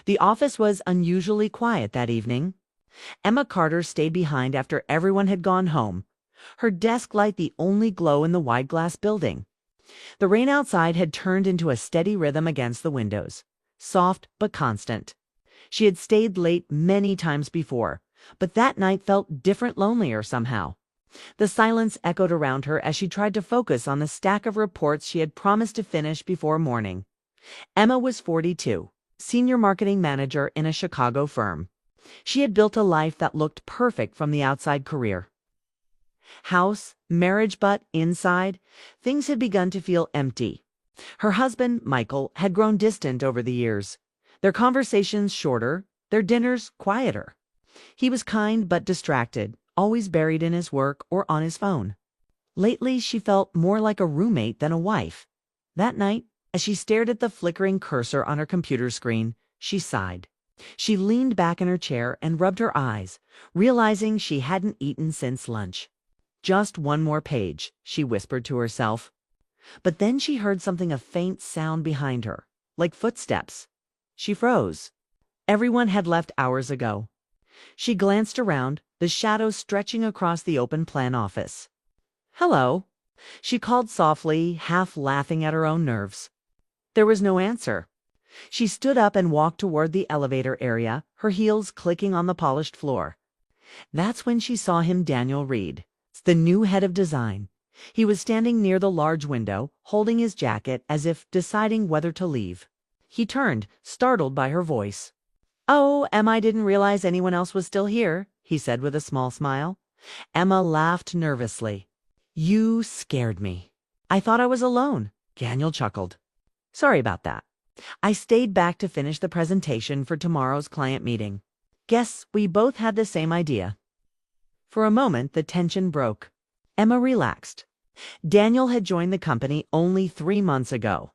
The office was unusually quiet that evening. Emma Carter stayed behind after everyone had gone home, her desk light the only glow in the wide glass building. The rain outside had turned into a steady rhythm against the windows, soft but constant. She had stayed late many times before, but that night felt different, lonelier somehow. The silence echoed around her as she tried to focus on the stack of reports she had promised to finish before morning. Emma was 42, senior marketing manager in a Chicago firm. She had built a life that looked perfect from the outside: career, house, marriage, but inside, things had begun to feel empty. Her husband, Michael, had grown distant over the years, their conversations shorter, their dinners quieter. He was kind but distracted, always buried in his work or on his phone. Lately, she felt more like a roommate than a wife. That night, as she stared at the flickering cursor on her computer screen, she sighed. She leaned back in her chair and rubbed her eyes, realizing she hadn't eaten since lunch. Just one more page, she whispered to herself. But then she heard something, a faint sound behind her, like footsteps. She froze. Everyone had left hours ago. She glanced around, the shadows stretching across the open plan office. "Hello," she called softly, half laughing at her own nerves. There was no answer. She stood up and walked toward the elevator area, her heels clicking on the polished floor. That's when she saw him, Daniel Reed, the new head of design. He was standing near the large window, holding his jacket as if deciding whether to leave. He turned, startled by her voice. "Oh, Emma, I didn't realize anyone else was still here," he said with a small smile. Emma laughed nervously. "You scared me. I thought I was alone." Daniel chuckled. "Sorry about that. I stayed back to finish the presentation for tomorrow's client meeting. Guess we both had the same idea." For a moment, the tension broke. Emma relaxed. Daniel had joined the company only 3 months ago.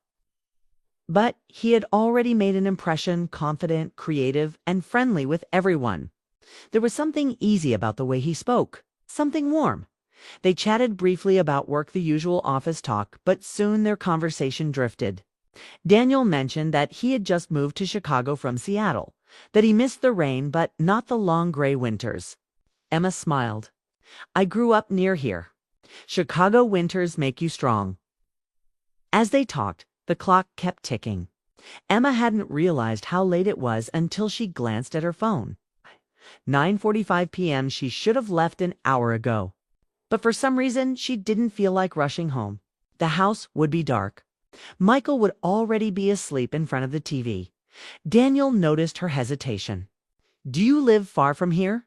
But he had already made an impression: confident, creative, and friendly with everyone. There was something easy about the way he spoke, something warm. They chatted briefly about work, the usual office talk, but soon their conversation drifted. Daniel mentioned that he had just moved to Chicago from Seattle, that he missed the rain but not the long gray winters. Emma smiled. "I grew up near here. Chicago winters make you strong." As they talked, the clock kept ticking. Emma hadn't realized how late it was until she glanced at her phone. 9:45 p.m. She should have left an hour ago. But for some reason, she didn't feel like rushing home. The house would be dark. Michael would already be asleep in front of the TV. Daniel noticed her hesitation. "Do you live far from here?"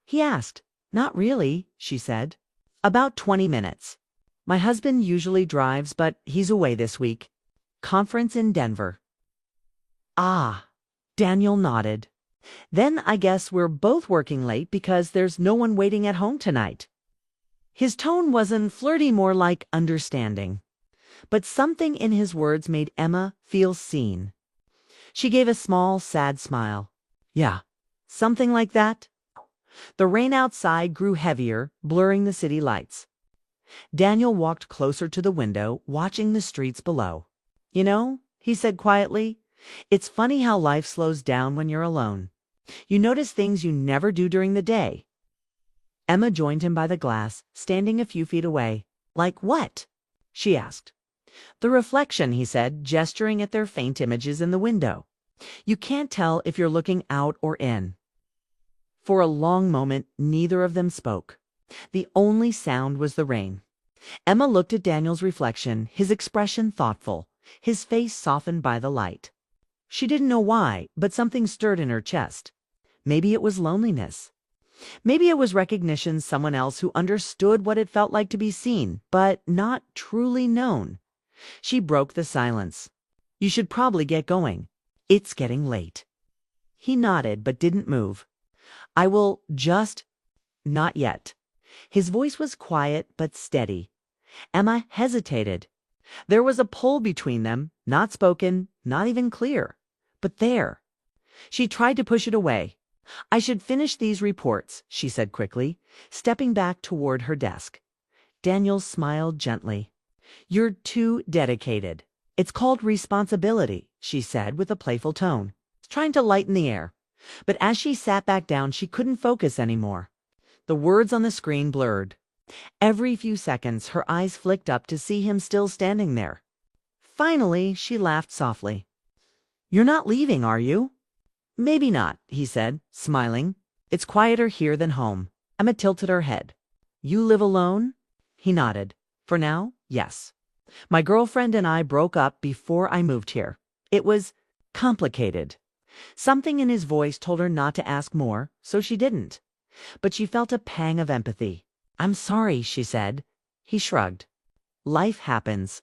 he asked. "Not really," she said. "About 20 minutes. My husband usually drives, but he's away this week. Conference in Denver." "Ah," Daniel nodded. "Then I guess we're both working late because there's no one waiting at home tonight." His tone wasn't flirty, more like understanding. But something in his words made Emma feel seen. She gave a small, sad smile. "Yeah, something like that." The rain outside grew heavier, blurring the city lights. Daniel walked closer to the window, watching the streets below. "You know," he said quietly, "it's funny how life slows down when you're alone. You notice things you never do during the day." Emma joined him by the glass, standing a few feet away. "Like what?" she asked. "The reflection," he said, gesturing at their faint images in the window. "You can't tell if you're looking out or in." For a long moment, neither of them spoke. The only sound was the rain. Emma looked at Daniel's reflection, his expression thoughtful, his face softened by the light. She didn't know why, but something stirred in her chest. Maybe it was loneliness. Maybe it was recognition, someone else who understood what it felt like to be seen, but not truly known. She broke the silence. "You should probably get going. It's getting late." He nodded but didn't move. "I will just—" "Not yet." His voice was quiet but steady. Emma hesitated. There was a pull between them, not spoken, not even clear, but there. She tried to push it away. "I should finish these reports," she said quickly, stepping back toward her desk. Daniel smiled gently. "You're too dedicated. It's called responsibility," she said with a playful tone. trying to lighten the air. But as she sat back down, she couldn't focus anymore. The words on the screen blurred. Every few seconds, her eyes flicked up to see him still standing there. Finally, she laughed softly. "You're not leaving, are you?" "Maybe not," he said, smiling. "It's quieter here than home." Emma tilted her head. "You live alone?" He nodded. "For now, yes. My girlfriend and I broke up before I moved here. It was complicated." Something in his voice told her not to ask more, so she didn't. But she felt a pang of empathy. "I'm sorry," she said. He shrugged. "Life happens.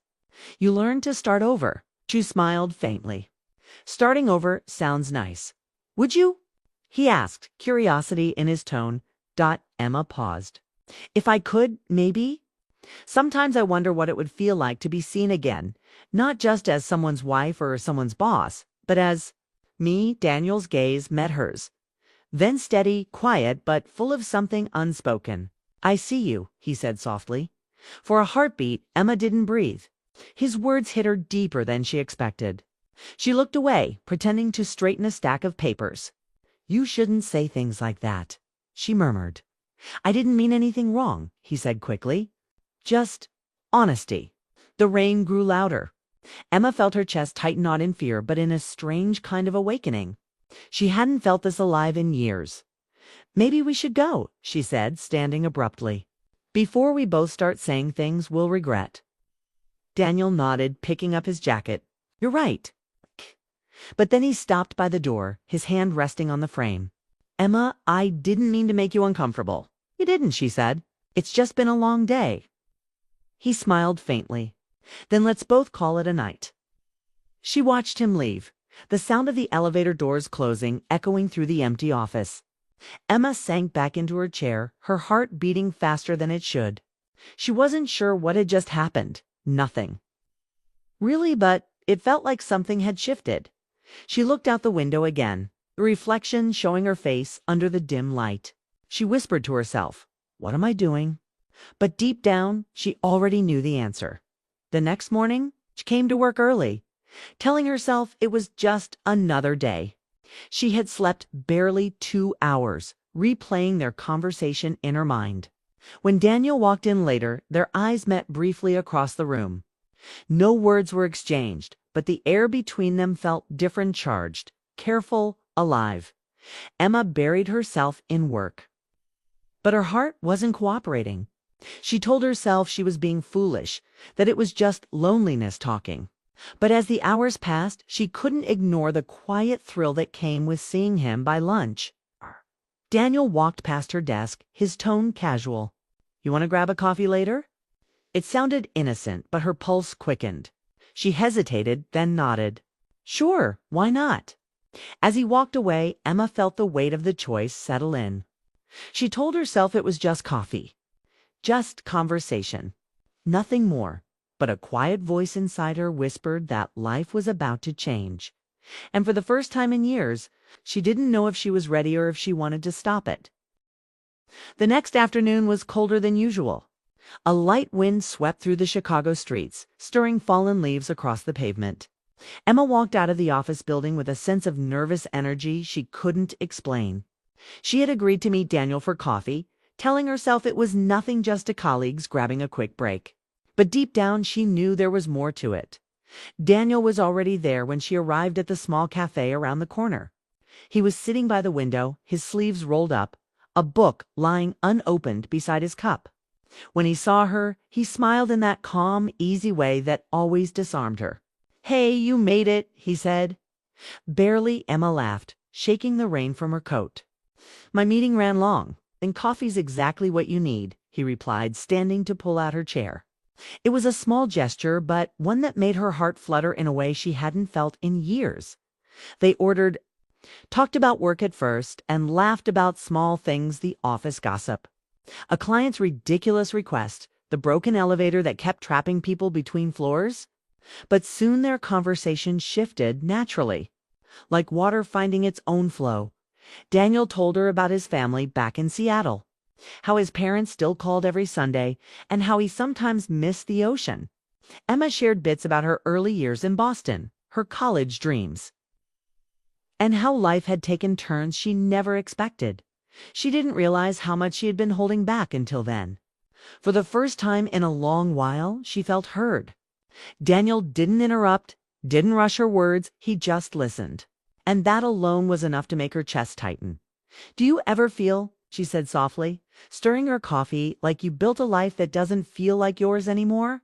You learn to start over." She smiled faintly. "Starting over sounds nice. Would you?" he asked, curiosity in his tone. Emma paused. "If I could, maybe. Sometimes I wonder what it would feel like to be seen again, not just as someone's wife or someone's boss, but as me." Daniel's gaze met hers. Then steady, quiet, but full of something unspoken. "I see you," he said softly. For a heartbeat, Emma didn't breathe. His words hit her deeper than she expected. She looked away, pretending to straighten a stack of papers. "You shouldn't say things like that," she murmured. "I didn't mean anything wrong," he said quickly. "Just honesty." The rain grew louder. Emma felt her chest tighten, not in fear, but in a strange kind of awakening. She hadn't felt this alive in years. "Maybe we should go," she said, standing abruptly. "Before we both start saying things we'll regret." Daniel nodded, picking up his jacket. "You're right." But then he stopped by the door, his hand resting on the frame. "Emma, I didn't mean to make you uncomfortable." "You didn't," she said. "It's just been a long day." He smiled faintly. "Then let's both call it a night." She watched him leave, the sound of the elevator doors closing echoing through the empty office. Emma sank back into her chair, her heart beating faster than it should. She wasn't sure what had just happened. Nothing. Really, but it felt like something had shifted. She looked out the window again, the reflection showing her face under the dim light. She whispered to herself, "What am I doing?" But deep down, she already knew the answer. The next morning, she came to work early, telling herself it was just another day. She had slept barely 2 hours, replaying their conversation in her mind. When Daniel walked in later, their eyes met briefly across the room. No words were exchanged, but the air between them felt different, charged, careful, alive. Emma buried herself in work. But her heart wasn't cooperating. She told herself she was being foolish, that it was just loneliness talking. But as the hours passed, she couldn't ignore the quiet thrill that came with seeing him by lunch. Daniel walked past her desk, his tone casual. "You want to grab a coffee later?" It sounded innocent, but her pulse quickened. She hesitated, then nodded. "Sure, why not?" As he walked away, Emma felt the weight of the choice settle in. She told herself it was just coffee. Just conversation. Nothing more. But a quiet voice inside her whispered that life was about to change. And for the first time in years, she didn't know if she was ready or if she wanted to stop it. The next afternoon was colder than usual. A light wind swept through the Chicago streets, stirring fallen leaves across the pavement. Emma walked out of the office building with a sense of nervous energy she couldn't explain. She had agreed to meet Daniel for coffee, telling herself it was nothing, just a colleagues grabbing a quick break. But deep down, she knew there was more to it. Daniel was already there when she arrived at the small cafe around the corner. He was sitting by the window, his sleeves rolled up, a book lying unopened beside his cup. When he saw her, he smiled in that calm, easy way that always disarmed her. "Hey, you made it," he said. Barely, Emma laughed, shaking the rain from her coat. "My meeting ran long." "Then coffee's exactly what you need," he replied, standing to pull out her chair. It was a small gesture, but one that made her heart flutter in a way she hadn't felt in years. They talked about work at first, and laughed about small things, the office gossip. A client's ridiculous request, the broken elevator that kept trapping people between floors. But soon their conversation shifted naturally, like water finding its own flow. Daniel told her about his family back in Seattle, how his parents still called every Sunday, and how he sometimes missed the ocean. Emma shared bits about her early years in Boston, her college dreams. and how life had taken turns she never expected. She didn't realize how much she had been holding back until then. For the first time in a long while, she felt heard. Daniel didn't interrupt, didn't rush her words, he just listened. And that alone was enough to make her chest tighten. "Do you ever feel," she said softly, stirring her coffee, "like you built a life that doesn't feel like yours anymore?"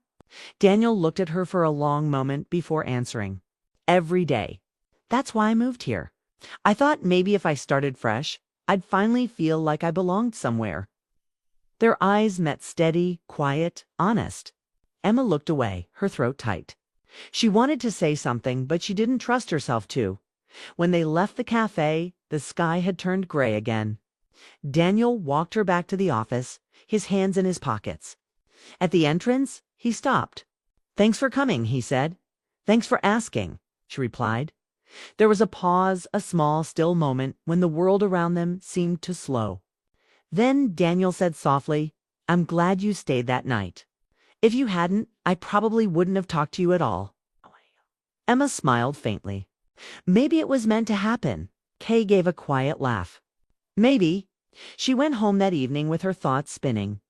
Daniel looked at her for a long moment before answering. "Every day. That's why I moved here. I thought maybe if I started fresh, I'd finally feel like I belonged somewhere." Their eyes met steady, quiet, honest. Emma looked away, her throat tight. She wanted to say something, but she didn't trust herself to. When they left the cafe, the sky had turned gray again. Daniel walked her back to the office, his hands in his pockets. At the entrance, he stopped. "Thanks for coming," he said. "Thanks for asking," she replied. There was a pause, a small, still moment when the world around them seemed to slow. Then Daniel said softly, "I'm glad you stayed that night. If you hadn't, I probably wouldn't have talked to you at all." Emma smiled faintly. "Maybe it was meant to happen." Kay gave a quiet laugh. "Maybe." She went home that evening with her thoughts spinning.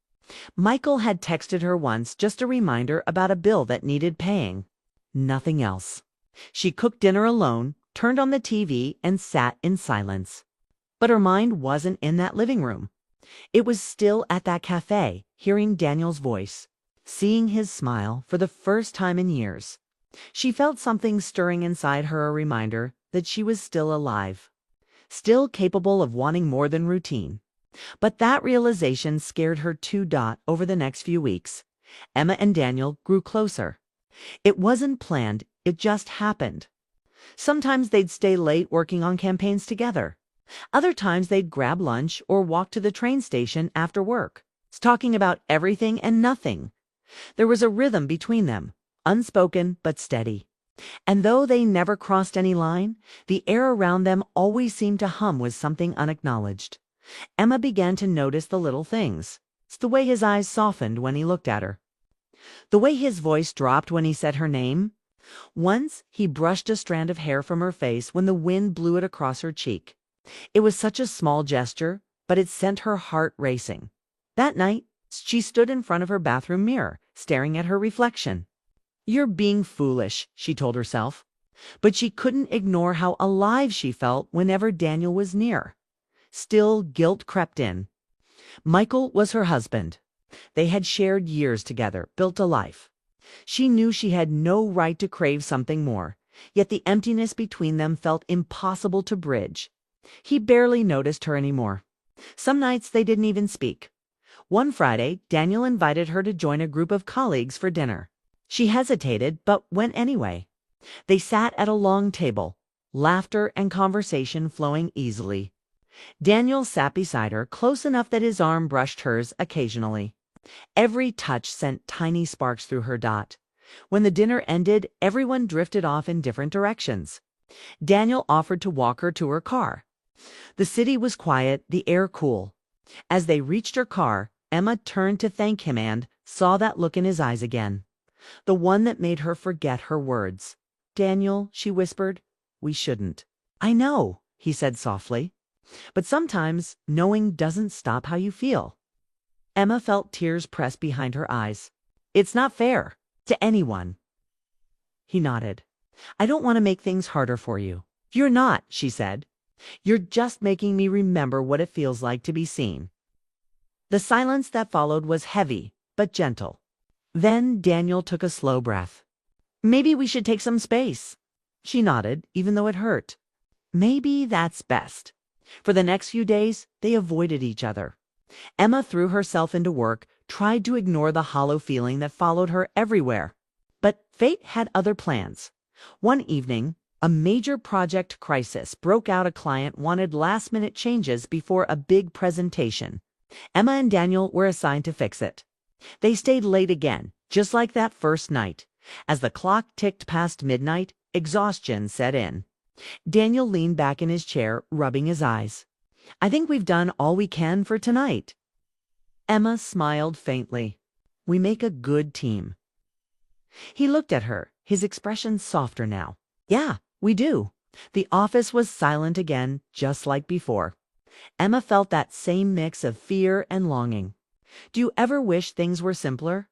Michael had texted her once, just a reminder about a bill that needed paying. Nothing else. She cooked dinner alone, turned on the TV, and sat in silence. But her mind wasn't in that living room. It was still at that cafe, hearing Daniel's voice, seeing his smile for the first time in years. She felt something stirring inside her, a reminder that she was still alive, still capable of wanting more than routine. But that realization scared her too. Over the next few weeks, Emma and Daniel grew closer. It wasn't planned, it just happened. Sometimes they'd stay late working on campaigns together. Other times they'd grab lunch or walk to the train station after work, talking about everything and nothing. There was a rhythm between them, unspoken but steady. And though they never crossed any line, the air around them always seemed to hum with something unacknowledged. Emma began to notice the little things. It's the way his eyes softened when he looked at her. The way his voice dropped when he said her name. Once, he brushed a strand of hair from her face when the wind blew it across her cheek. It was such a small gesture, but it sent her heart racing. That night, she stood in front of her bathroom mirror, staring at her reflection. "You're being foolish," she told herself. But she couldn't ignore how alive she felt whenever Daniel was near. Still, guilt crept in. Michael was her husband. They had shared years together, built a life. She knew she had no right to crave something more, yet the emptiness between them felt impossible to bridge. He barely noticed her anymore. Some nights they didn't even speak. One Friday, Daniel invited her to join a group of colleagues for dinner. She hesitated, but went anyway. They sat at a long table, laughter and conversation flowing easily. Daniel sat beside her, close enough that his arm brushed hers occasionally. Every touch sent tiny sparks through her. When the dinner ended, everyone drifted off in different directions. Daniel offered to walk her to her car. The city was quiet, the air cool. As they reached her car, Emma turned to thank him and saw that look in his eyes again. The one that made her forget her words. "Daniel," she whispered, "we shouldn't." "I know," he said softly. "But sometimes knowing doesn't stop how you feel." Emma felt tears press behind her eyes. "It's not fair. To anyone." He nodded. "I don't want to make things harder for you." "You're not," she said. "You're just making me remember what it feels like to be seen." The silence that followed was heavy, but gentle. Then Daniel took a slow breath. "Maybe we should take some space." She nodded, even though it hurt. Maybe that's best. For the next few days, they avoided each other. Emma threw herself into work, tried to ignore the hollow feeling that followed her everywhere. But fate had other plans. One evening, a major project crisis broke out. A client wanted last-minute changes before a big presentation. Emma and Daniel were assigned to fix it. They stayed late again, just like that first night. As the clock ticked past midnight, exhaustion set in. Daniel leaned back in his chair, rubbing his eyes. "I think we've done all we can for tonight." Emma smiled faintly. "We make a good team." He looked at her, his expression softer now. "Yeah, we do. The office was silent again, just like before. Emma felt that same mix of fear and longing. "Do you ever wish things were simpler?"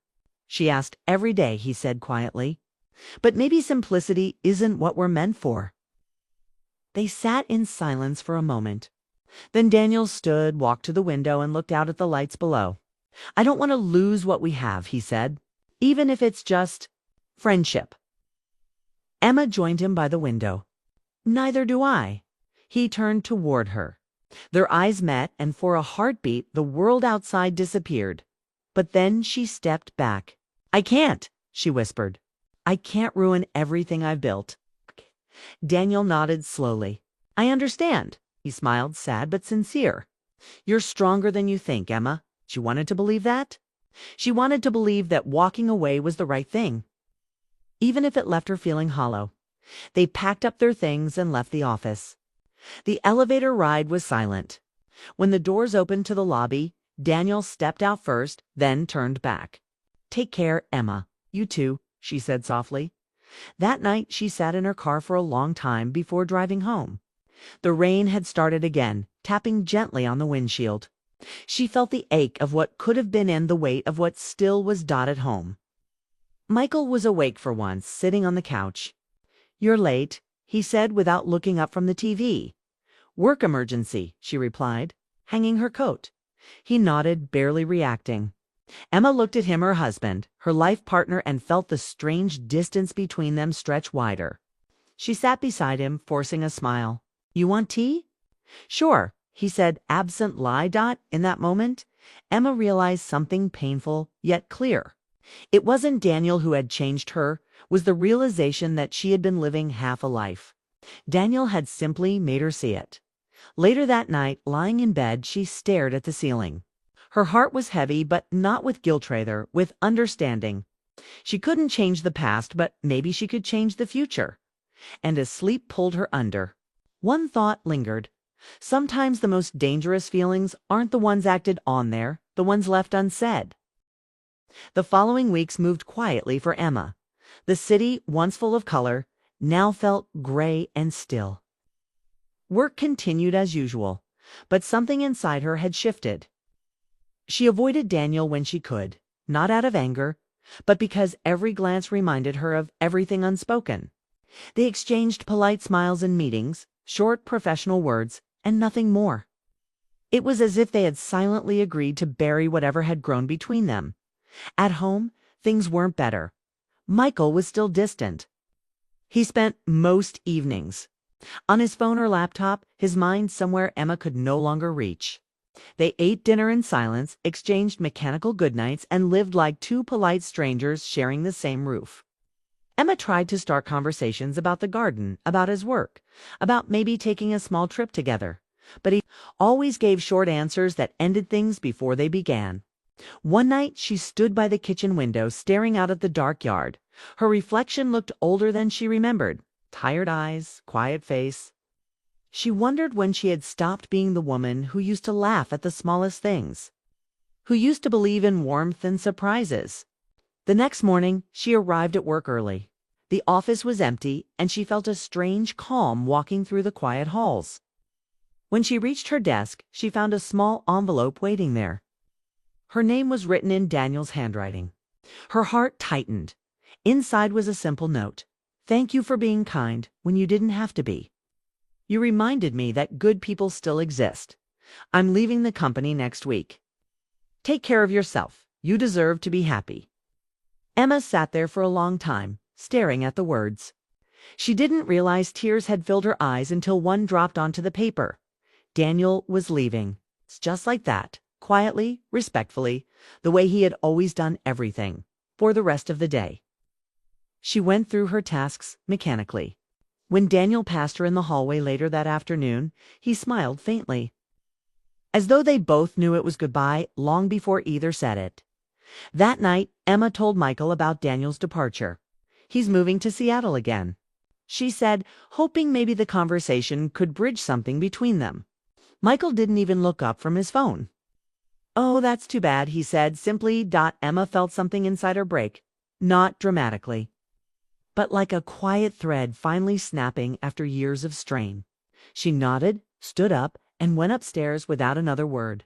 she asked. "Every day," he said quietly. "But maybe simplicity isn't what we're meant for." They sat in silence for a moment. Then Daniel stood, walked to the window, and looked out at the lights below. "I don't want to lose what we have," he said, "even if it's just friendship." Emma joined him by the window. "Neither do I." He turned toward her. Their eyes met, and for a heartbeat, the world outside disappeared. But then she stepped back. "I can't," she whispered. "I can't ruin everything I've built." Daniel nodded slowly. "I understand." He smiled, sad but sincere. "You're stronger than you think, Emma." She wanted to believe that. She wanted to believe that walking away was the right thing, even if it left her feeling hollow. They packed up their things and left the office. The elevator ride was silent. When the doors opened to the lobby, Daniel stepped out first, then turned back. "Take care, Emma. You too," she said softly. That night she sat in her car for a long time before driving home. The rain had started again, tapping gently on the windshield. She felt the ache of what could have been and the weight of what still was at home. Michael was awake for once, sitting on the couch. "You're late," he said without looking up from the TV. "Work emergency," she replied, hanging her coat. He nodded, barely reacting. Emma looked at him, her husband, her life partner, and felt the strange distance between them stretch wider. She sat beside him, forcing a smile. "You want tea?" "Sure," he said, absent lie. In that moment, Emma realized something painful, yet clear. It wasn't Daniel who had changed her, was the realization that she had been living half a life. Daniel had simply made her see it. Later that night, lying in bed, she stared at the ceiling. Her heart was heavy, but not with guilt, rather, with understanding. She couldn't change the past, but maybe she could change the future. And as sleep pulled her under, one thought lingered. Sometimes the most dangerous feelings aren't the ones acted on there, the ones left unsaid. The following weeks moved quietly for Emma. The city, once full of color, now felt gray and still. Work continued as usual, but something inside her had shifted. She avoided Daniel when she could, not out of anger, but because every glance reminded her of everything unspoken. They exchanged polite smiles in meetings, short professional words, and nothing more. It was as if they had silently agreed to bury whatever had grown between them. At home, things weren't better. Michael was still distant. He spent most evenings on his phone or laptop, his mind somewhere Emma could no longer reach. They ate dinner in silence, exchanged mechanical goodnights, and lived like two polite strangers sharing the same roof. Emma tried to start conversations about the garden, about his work, about maybe taking a small trip together, but he always gave short answers that ended things before they began. One night she stood by the kitchen window, staring out at the dark yard. Her reflection looked older than she remembered. Tired eyes, quiet face. She wondered when she had stopped being the woman who used to laugh at the smallest things, who used to believe in warmth and surprises. The next morning, she arrived at work early. The office was empty, and she felt a strange calm walking through the quiet halls. When she reached her desk, she found a small envelope waiting there. Her name was written in Daniel's handwriting. Her heart tightened. Inside was a simple note. "Thank you for being kind when you didn't have to be. You reminded me that good people still exist. I'm leaving the company next week. Take care of yourself. You deserve to be happy." Emma sat there for a long time, staring at the words. She didn't realize tears had filled her eyes until one dropped onto the paper. Daniel was leaving. Just like that. Quietly, respectfully, the way he had always done everything, for the rest of the day. She went through her tasks mechanically. When Daniel passed her in the hallway later that afternoon, he smiled faintly, as though they both knew it was goodbye long before either said it. That night, Emma told Michael about Daniel's departure. "He's moving to Seattle again," she said, hoping maybe the conversation could bridge something between them. Michael didn't even look up from his phone. "Oh, that's too bad," he said simply. Emma felt something inside her break. Not dramatically. but like a quiet thread finally snapping after years of strain. She nodded, stood up, and went upstairs without another word.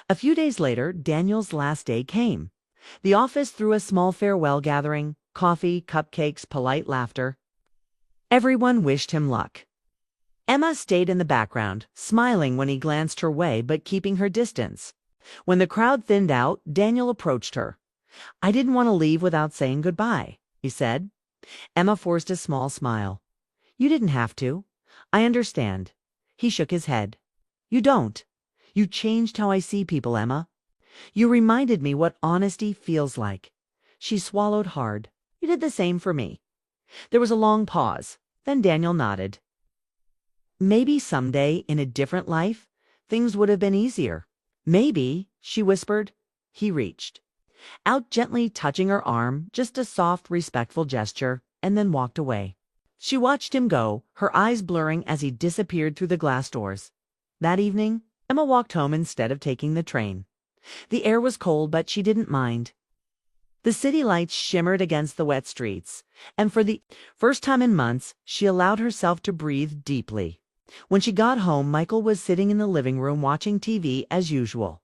A few days later, Daniel's last day came. The office threw a small farewell gathering, coffee, cupcakes, polite laughter. Everyone wished him luck. Emma stayed in the background, smiling when he glanced her way but keeping her distance. When the crowd thinned out, Daniel approached her. "I didn't want to leave without saying goodbye," he said. Emma forced a small smile. "You didn't have to. I understand." He shook his head. "You don't. You changed how I see people, Emma. You reminded me what honesty feels like." She swallowed hard. "You did the same for me." There was a long pause. Then Daniel nodded. "Maybe someday, in a different life, things would have been easier." "Maybe," she whispered. He reached out, gently touching her arm, just a soft, respectful gesture, and then walked away. She watched him go, her eyes blurring as he disappeared through the glass doors. That evening, Emma walked home instead of taking the train. The air was cold, but she didn't mind. The city lights shimmered against the wet streets, and for the first time in months, she allowed herself to breathe deeply. When she got home, Michael was sitting in the living room watching TV as usual.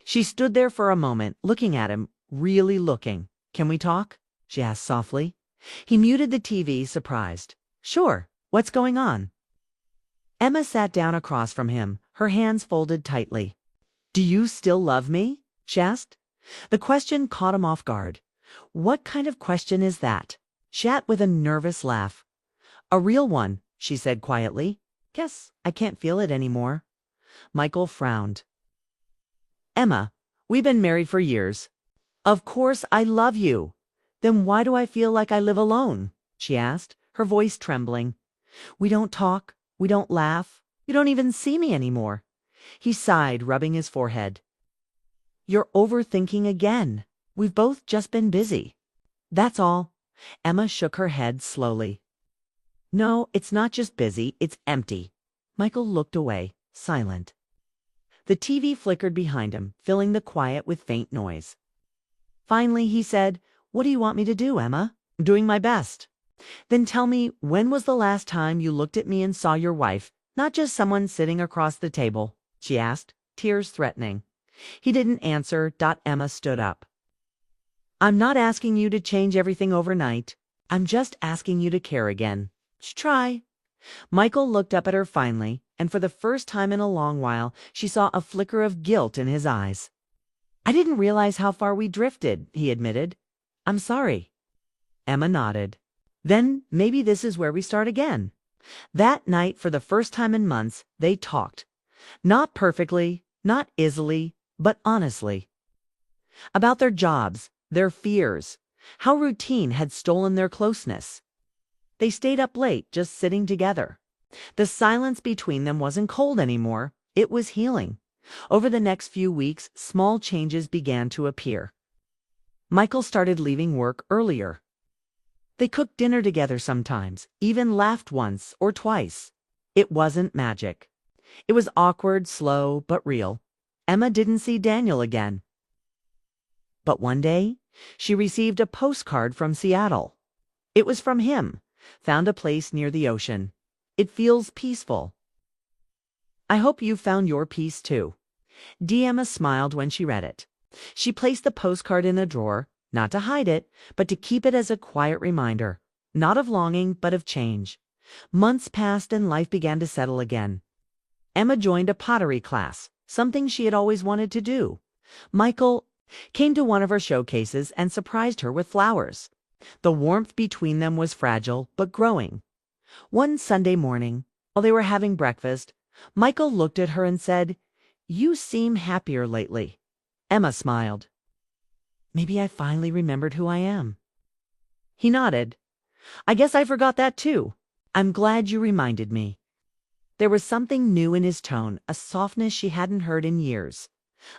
She stood there for a moment, looking at him, really looking. "Can we talk?" she asked softly. He muted the TV, surprised. "Sure. What's going on?" Emma sat down across from him, her hands folded tightly. "Do you still love me?" she asked. The question caught him off guard. "What kind of question is that?" She asked with a nervous laugh. "A real one," she said quietly. "Guess I can't feel it anymore." Michael frowned. "Emma, we've been married for years." "Of course I love you." "Then why do I feel like I live alone?" she asked, her voice trembling. "We don't talk. We don't laugh. You don't even see me anymore." He sighed, rubbing his forehead. "You're overthinking again. We've both just been busy." "That's all." Emma shook her head slowly. "No, it's not just busy, it's empty." Michael looked away, silent. The TV flickered behind him, filling the quiet with faint noise. Finally, he said, "What do you want me to do, Emma?" "I'm doing my best." "Then tell me, when was the last time you looked at me and saw your wife, not just someone sitting across the table?" she asked, tears threatening. He didn't answer. Emma stood up. "I'm not asking you to change everything overnight. I'm just asking you to care again. Try." Michael looked up at her finally, and for the first time in a long while, she saw a flicker of guilt in his eyes. "I didn't realize how far we drifted," he admitted. "I'm sorry." Emma nodded. "Then maybe this is where we start again." That night, for the first time in months, they talked. Not perfectly, not easily, but honestly. About their jobs, their fears, how routine had stolen their closeness. They stayed up late, just sitting together. The silence between them wasn't cold anymore. It was healing. Over the next few weeks, small changes began to appear. Michael started leaving work earlier. They cooked dinner together sometimes, even laughed once or twice. It wasn't magic. It was awkward, slow, but real. Emma didn't see Daniel again. But one day, she received a postcard from Seattle. It was from him. "Found a place near the ocean. It feels peaceful. I hope you found your peace too." Emma smiled when she read it. She placed the postcard in a drawer, not to hide it, but to keep it as a quiet reminder, not of longing, but of change. Months passed and life began to settle again. Emma joined a pottery class, something she had always wanted to do. Michael came to one of her showcases and surprised her with flowers. The warmth between them was fragile, but growing. One Sunday morning, while they were having breakfast, Michael looked at her and said, "You seem happier lately." Emma smiled. "Maybe I finally remembered who I am." He nodded. "I guess I forgot that too. I'm glad you reminded me." There was something new in his tone, a softness she hadn't heard in years.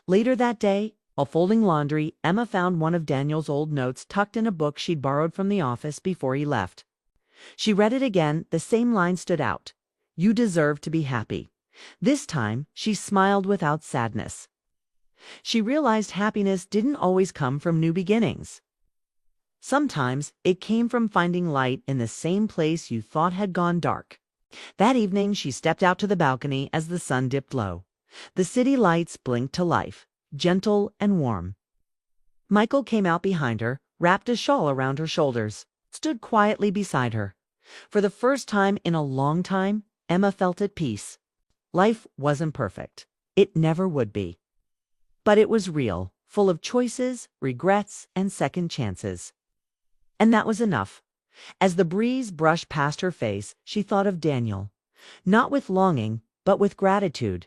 Later that day, while folding laundry, Emma found one of Daniel's old notes tucked in a book she'd borrowed from the office before he left. She read it again. The same line stood out. "You deserve to be happy." This time, she smiled without sadness. She realized happiness didn't always come from new beginnings. Sometimes it came from finding light in the same place you thought had gone dark. That evening, she stepped out to the balcony as the sun dipped low. The city lights blinked to life, gentle and warm. Michael came out behind her, wrapped a shawl around her shoulders, stood quietly beside her. For the first time in a long time, Emma felt at peace. Life wasn't perfect. It never would be. But it was real, full of choices, regrets, and second chances. And that was enough. As the breeze brushed past her face, she thought of Daniel. Not with longing, but with gratitude.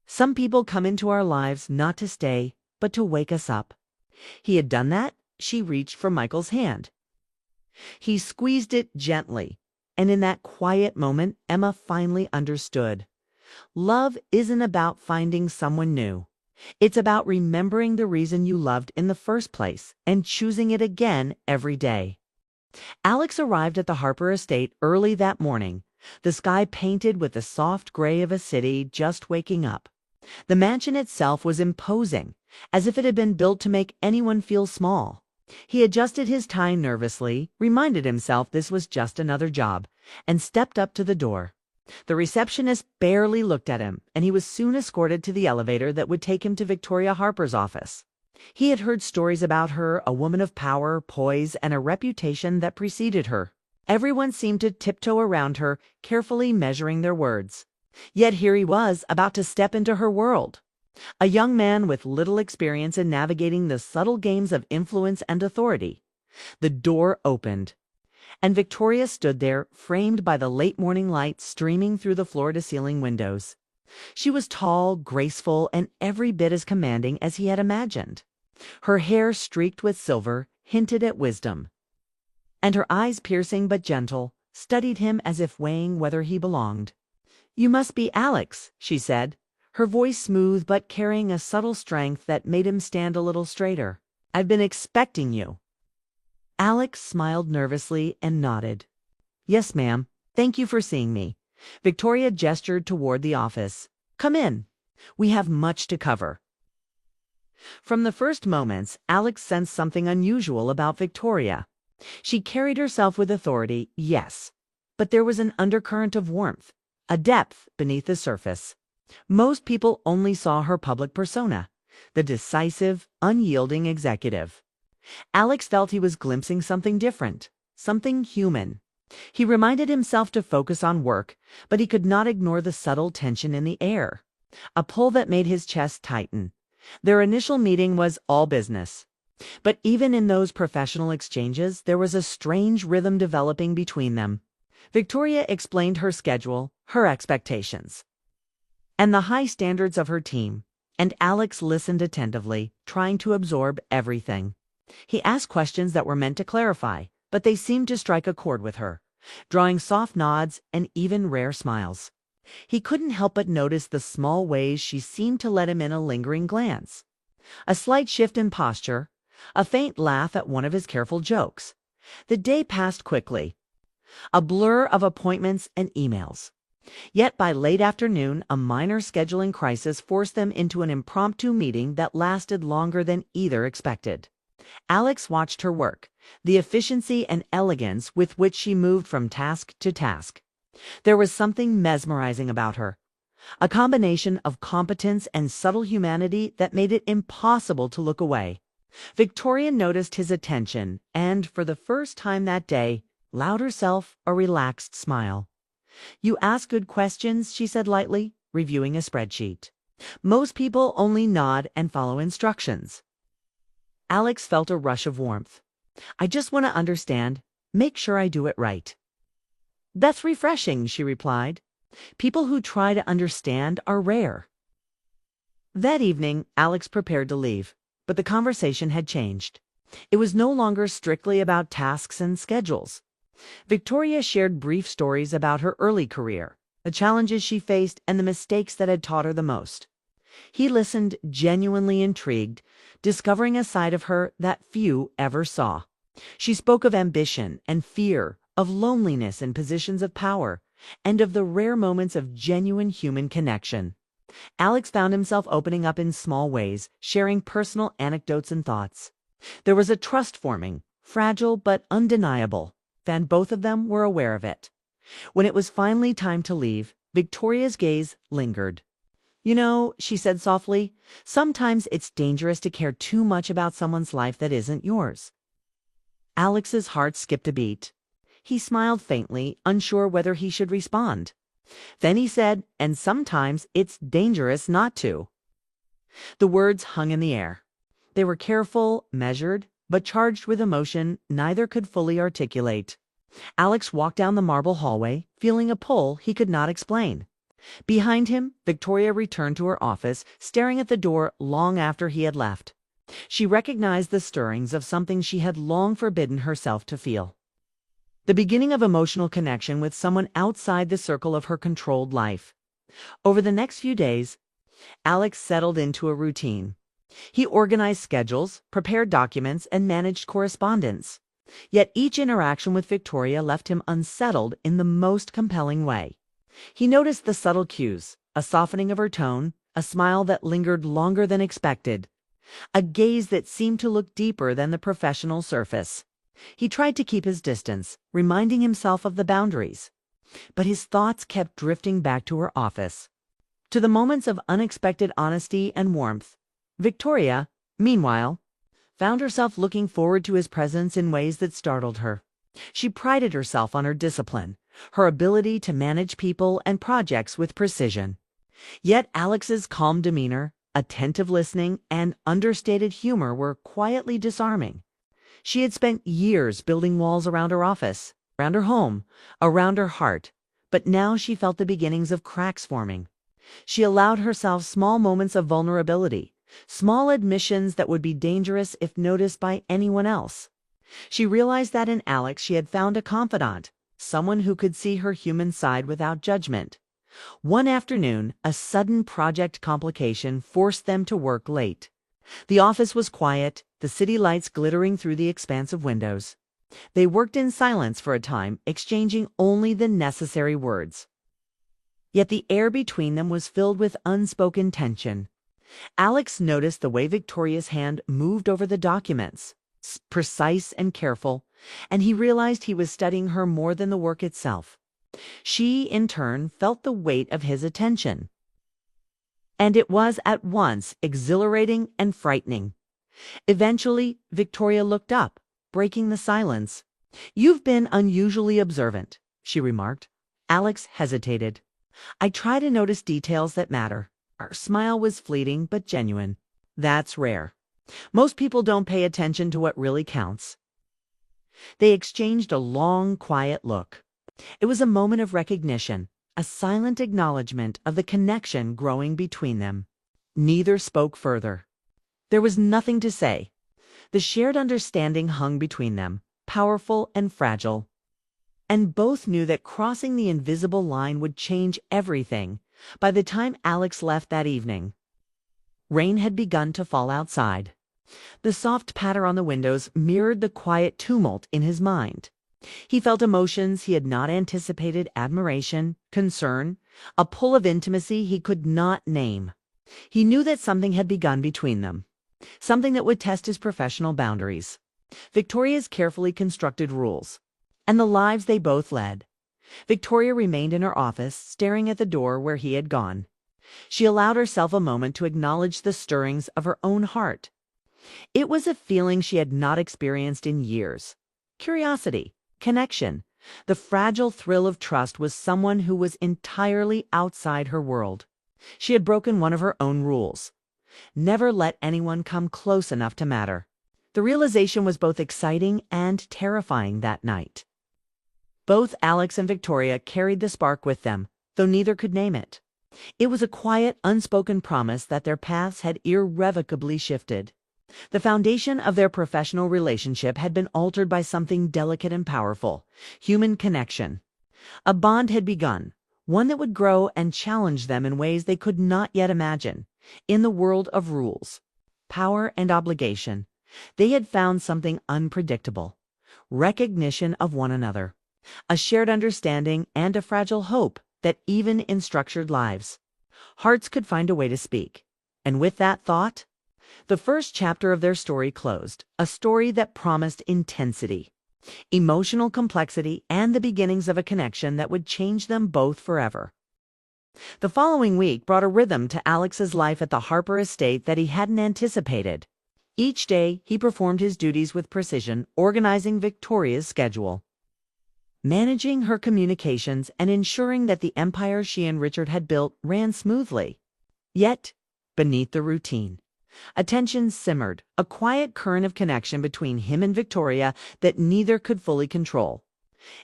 Some people come into our lives not to stay, but to wake us up. He had done that. She reached for Michael's hand. He squeezed it gently, and in that quiet moment, Emma finally understood. Love isn't about finding someone new. It's about remembering the reason you loved in the first place and choosing it again every day. Alex arrived at the Harper estate early that morning, the sky painted with the soft gray of a city just waking up. The mansion itself was imposing, as if it had been built to make anyone feel small. He adjusted his tie nervously, reminded himself this was just another job, and stepped up to the door. The receptionist barely looked at him, and he was soon escorted to the elevator that would take him to Victoria Harper's office. He had heard stories about her, a woman of power, poise, and a reputation that preceded her. Everyone seemed to tiptoe around her, carefully measuring their words. Yet here he was, about to step into her world. A young man with little experience in navigating the subtle games of influence and authority. The door opened, and Victoria stood there, framed by the late morning light streaming through the floor-to-ceiling windows. She was tall, graceful, and every bit as commanding as he had imagined. Her hair, streaked with silver, hinted at wisdom, and her eyes, piercing but gentle, studied him as if weighing whether he belonged. "You must be Alex," she said, her voice smooth but carrying a subtle strength that made him stand a little straighter. "I've been expecting you." Alex smiled nervously and nodded. "Yes, ma'am. Thank you for seeing me." Victoria gestured toward the office. "Come in. We have much to cover." From the first moments, Alex sensed something unusual about Victoria. She carried herself with authority, yes, but there was an undercurrent of warmth, a depth beneath the surface. Most people only saw her public persona, the decisive, unyielding executive. Alex felt he was glimpsing something different, something human. He reminded himself to focus on work, but he could not ignore the subtle tension in the air, a pull that made his chest tighten. Their initial meeting was all business. But even in those professional exchanges, there was a strange rhythm developing between them. Victoria explained her schedule, her expectations, and the high standards of her team, and Alex listened attentively, trying to absorb everything. He asked questions that were meant to clarify, but they seemed to strike a chord with her, drawing soft nods and even rare smiles. He couldn't help but notice the small ways she seemed to let him in a lingering glance. A slight shift in posture, a faint laugh at one of his careful jokes. The day passed quickly, a blur of appointments and emails. Yet by late afternoon, a minor scheduling crisis forced them into an impromptu meeting that lasted longer than either expected. Alex watched her work, the efficiency and elegance with which she moved from task to task. There was something mesmerizing about her, a combination of competence and subtle humanity that made it impossible to look away. Victoria noticed his attention and, for the first time that day, allowed herself a relaxed smile. "You ask good questions," she said lightly, reviewing a spreadsheet. "Most people only nod and follow instructions." Alex felt a rush of warmth. "I just want to understand, make sure I do it right." "That's refreshing," she replied. "People who try to understand are rare." That evening, Alex prepared to leave, but the conversation had changed. It was no longer strictly about tasks and schedules. Victoria shared brief stories about her early career, the challenges she faced, and the mistakes that had taught her the most. He listened, genuinely intrigued, discovering a side of her that few ever saw. She spoke of ambition and fear, of loneliness in positions of power, and of the rare moments of genuine human connection. Alex found himself opening up in small ways, sharing personal anecdotes and thoughts. There was a trust forming, fragile but undeniable, and both of them were aware of it. When it was finally time to leave, Victoria's gaze lingered. "You know," she said softly, "sometimes it's dangerous to care too much about someone's life that isn't yours." Alex's heart skipped a beat. He smiled faintly, unsure whether he should respond. Then he said, "And sometimes it's dangerous not to." The words hung in the air. They were careful, measured, but charged with emotion neither could fully articulate. Alex walked down the marble hallway, feeling a pull he could not explain. Behind him, Victoria returned to her office, staring at the door long after he had left. She recognized the stirrings of something she had long forbidden herself to feel. The beginning of emotional connection with someone outside the circle of her controlled life. Over the next few days, Alex settled into a routine. He organized schedules, prepared documents, and managed correspondence. Yet each interaction with Victoria left him unsettled in the most compelling way. He noticed the subtle cues, a softening of her tone, a smile that lingered longer than expected, a gaze that seemed to look deeper than the professional surface. He tried to keep his distance, reminding himself of the boundaries. But his thoughts kept drifting back to her office, to the moments of unexpected honesty and warmth. Victoria, meanwhile, found herself looking forward to his presence in ways that startled her. She prided herself on her discipline, her ability to manage people and projects with precision. Yet Alex's calm demeanor, attentive listening, and understated humor were quietly disarming. She had spent years building walls around her office, around her home, around her heart, but now she felt the beginnings of cracks forming. She allowed herself small moments of vulnerability, small admissions that would be dangerous if noticed by anyone else. She realized that in Alex she had found a confidant, someone who could see her human side without judgment. One afternoon, a sudden project complication forced them to work late. The office was quiet, the city lights glittering through the expansive windows. They worked in silence for a time, exchanging only the necessary words. Yet the air between them was filled with unspoken tension. Alex noticed the way Victoria's hand moved over the documents, precise and careful, and he realized he was studying her more than the work itself. She, in turn, felt the weight of his attention. And it was at once exhilarating and frightening. Eventually, Victoria looked up, breaking the silence. "You've been unusually observant," she remarked. Alex hesitated. "I try to notice details that matter." Her smile was fleeting but genuine. "That's rare. Most people don't pay attention to what really counts." They exchanged a long, quiet look. It was a moment of recognition, a silent acknowledgement of the connection growing between them. Neither spoke further. There was nothing to say. The shared understanding hung between them, powerful and fragile. And both knew that crossing the invisible line would change everything. By the time Alex left that evening, rain had begun to fall outside. The soft patter on the windows mirrored the quiet tumult in his mind. He felt emotions he had not anticipated: admiration, concern, a pull of intimacy he could not name. He knew that something had begun between them, something that would test his professional boundaries, Victoria's carefully constructed rules, and the lives they both led. Victoria remained in her office, staring at the door where he had gone. She allowed herself a moment to acknowledge the stirrings of her own heart. It was a feeling she had not experienced in years. Curiosity, connection, the fragile thrill of trust with someone who was entirely outside her world. She had broken one of her own rules: never let anyone come close enough to matter. The realization was both exciting and terrifying that night. Both Alex and Victoria carried the spark with them, though neither could name it. It was a quiet, unspoken promise that their paths had irrevocably shifted. The foundation of their professional relationship had been altered by something delicate and powerful: human connection. A bond had begun, one that would grow and challenge them in ways they could not yet imagine. In the world of rules, power, and obligation, they had found something unpredictable: recognition of one another, a shared understanding, and a fragile hope that even in structured lives, hearts could find a way to speak. And with that thought, The first chapter of their story closed, a story that promised intensity, emotional complexity, and the beginnings of a connection that would change them both forever. The following week brought a rhythm to Alex's life at the Harper estate that he hadn't anticipated. Each day, he performed his duties with precision, organizing Victoria's schedule, managing her communications, and ensuring that the empire she and Richard had built ran smoothly. Yet, beneath the routine, a tension simmered, a quiet current of connection between him and Victoria that neither could fully control.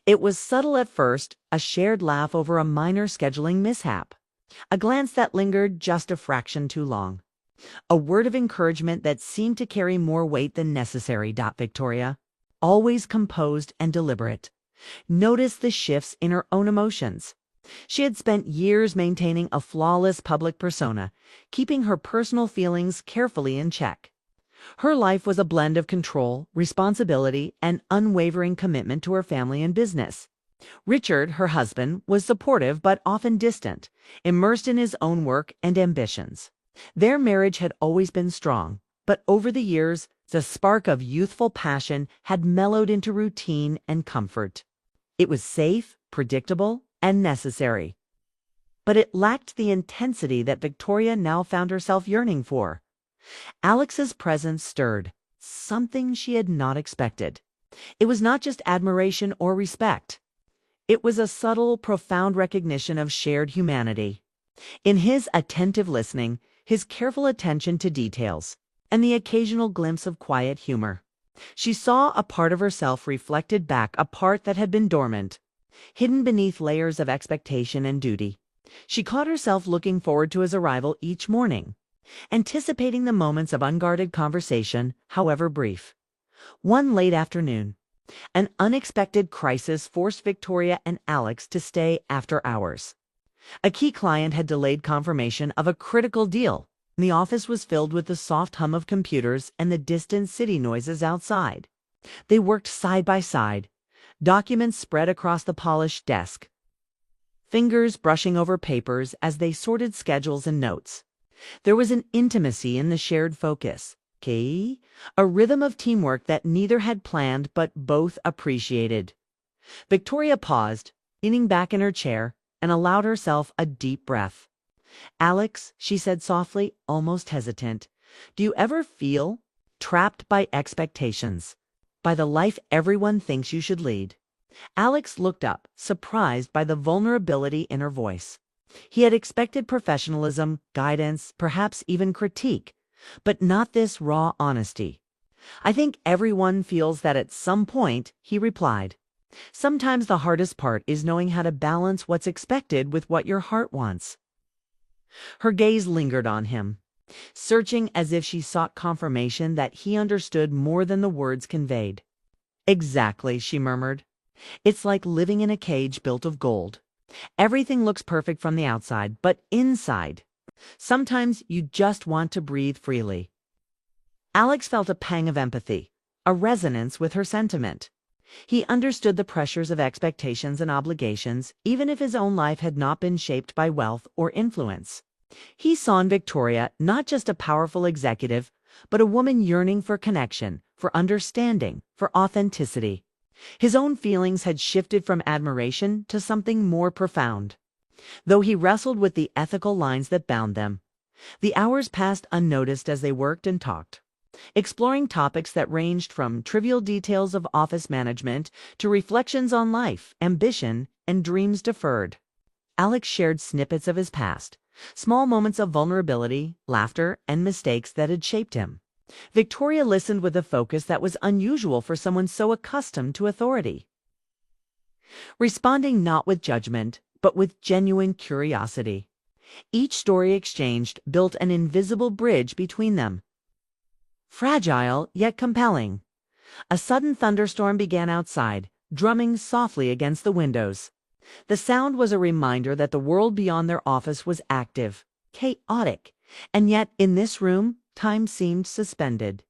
It was subtle at first, a shared laugh over a minor scheduling mishap, a glance that lingered just a fraction too long, a word of encouragement that seemed to carry more weight than necessary. Victoria, always composed and deliberate, noticed the shifts in her own emotions. She had spent years maintaining a flawless public persona, keeping her personal feelings carefully in check. Her life was a blend of control, responsibility, and unwavering commitment to her family and business. Richard, her husband, was supportive but often distant, immersed in his own work and ambitions. Their marriage had always been strong, but over the years, the spark of youthful passion had mellowed into routine and comfort. It was safe, predictable, and necessary. But it lacked the intensity that Victoria now found herself yearning for. Alex's presence stirred something she had not expected. It was not just admiration or respect. It was a subtle, profound recognition of shared humanity. In his attentive listening, his careful attention to details, and the occasional glimpse of quiet humor, she saw a part of herself reflected back, a part that had been dormant, hidden beneath layers of expectation and duty. She caught herself looking forward to his arrival each morning, anticipating the moments of unguarded conversation, however brief. One late afternoon, an unexpected crisis forced Victoria and Alex to stay after hours. A key client had delayed confirmation of a critical deal. The office was filled with the soft hum of computers and the distant city noises outside. They worked side by side, documents spread across the polished desk, fingers brushing over papers as they sorted schedules and notes. There was an intimacy in the shared focus, a rhythm of teamwork that neither had planned but both appreciated. Victoria paused, leaning back in her chair, and allowed herself a deep breath. "Alex," she said softly, almost hesitant, "do you ever feel trapped by expectations, by the life everyone thinks you should lead?" Alex looked up, surprised by the vulnerability in her voice. He had expected professionalism, guidance, perhaps even critique, but not this raw honesty. "I think everyone feels that at some point," he replied. "Sometimes the hardest part is knowing how to balance what's expected with what your heart wants." Her gaze lingered on him, searching as if she sought confirmation that he understood more than the words conveyed. "Exactly," she murmured. "It's like living in a cage built of gold. Everything looks perfect from the outside, but inside, sometimes you just want to breathe freely." Alex felt a pang of empathy, a resonance with her sentiment. He understood the pressures of expectations and obligations, even if his own life had not been shaped by wealth or influence. He saw in Victoria not just a powerful executive, but a woman yearning for connection, for understanding, for authenticity. His own feelings had shifted from admiration to something more profound, though he wrestled with the ethical lines that bound them. The hours passed unnoticed as they worked and talked, exploring topics that ranged from trivial details of office management to reflections on life, ambition, and dreams deferred. Alex shared snippets of his past, small moments of vulnerability, laughter, and mistakes that had shaped him. Victoria listened with a focus that was unusual for someone so accustomed to authority, responding not with judgment, but with genuine curiosity. Each story exchanged built an invisible bridge between them, fragile yet compelling. A sudden thunderstorm began outside, drumming softly against the windows. The sound was a reminder that the world beyond their office was active, chaotic, and yet in this room, time seemed suspended.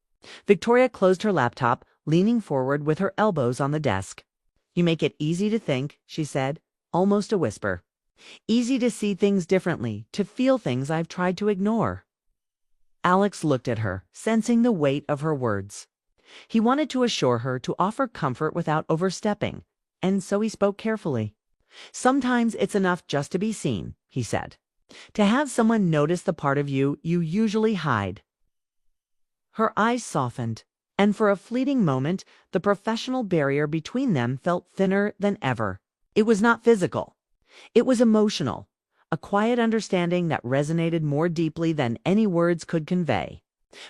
Victoria closed her laptop, leaning forward with her elbows on the desk. "You make it easy to think," she said, almost a whisper. "Easy to see things differently, to feel things I've tried to ignore." Alex looked at her, sensing the weight of her words. He wanted to assure her, to offer comfort without overstepping, and so he spoke carefully. "Sometimes it's enough just to be seen," he said. "To have someone notice the part of you you usually hide." Her eyes softened, and for a fleeting moment, the professional barrier between them felt thinner than ever. It was not physical. It was emotional, a quiet understanding that resonated more deeply than any words could convey.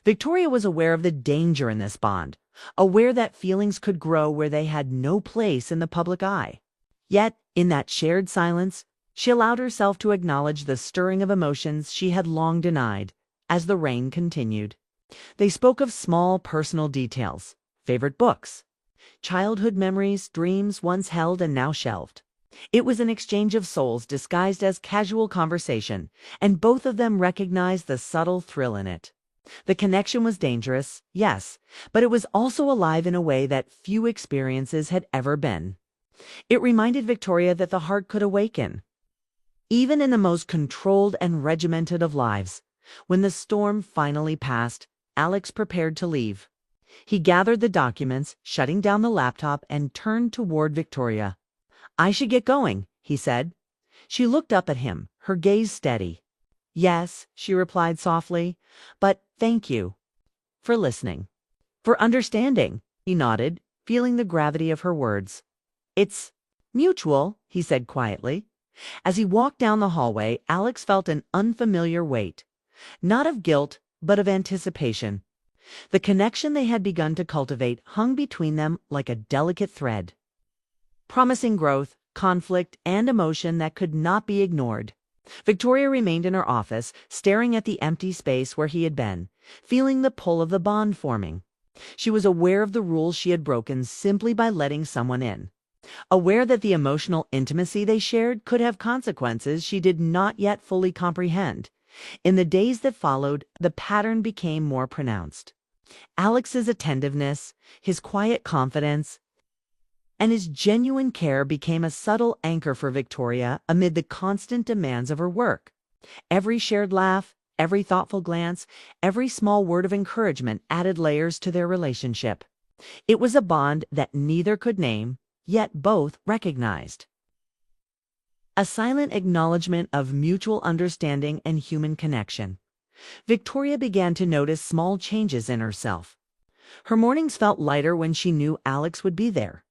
Victoria was aware of the danger in this bond, aware that feelings could grow where they had no place in the public eye. Yet, in that shared silence, she allowed herself to acknowledge the stirring of emotions she had long denied. As the rain continued, they spoke of small personal details, favorite books, childhood memories, dreams once held and now shelved. It was an exchange of souls disguised as casual conversation, and both of them recognized the subtle thrill in it. The connection was dangerous, yes, but it was also alive in a way that few experiences had ever been. It reminded Victoria that the heart could awaken, even in the most controlled and regimented of lives. When the storm finally passed, Alex prepared to leave. He gathered the documents, shutting down the laptop, and turned toward Victoria. "I should get going," he said. She looked up at him, her gaze steady. "Yes," she replied softly, "but thank you for listening, for understanding." He nodded, feeling the gravity of her words. "It's mutual," he said quietly. As he walked down the hallway, Alex felt an unfamiliar weight, not of guilt, but of anticipation. The connection they had begun to cultivate hung between them like a delicate thread, promising growth, conflict, and emotion that could not be ignored. Victoria remained in her office, staring at the empty space where he had been, feeling the pull of the bond forming. She was aware of the rules she had broken simply by letting someone in, aware that the emotional intimacy they shared could have consequences she did not yet fully comprehend. In the days that followed, the pattern became more pronounced. Alex's attentiveness, his quiet confidence, and his genuine care became a subtle anchor for Victoria amid the constant demands of her work. Every shared laugh, every thoughtful glance, every small word of encouragement added layers to their relationship. It was a bond that neither could name, yet both recognized. A silent acknowledgement of mutual understanding and human connection. Victoria began to notice small changes in herself. Her mornings felt lighter when she knew Alex would be there.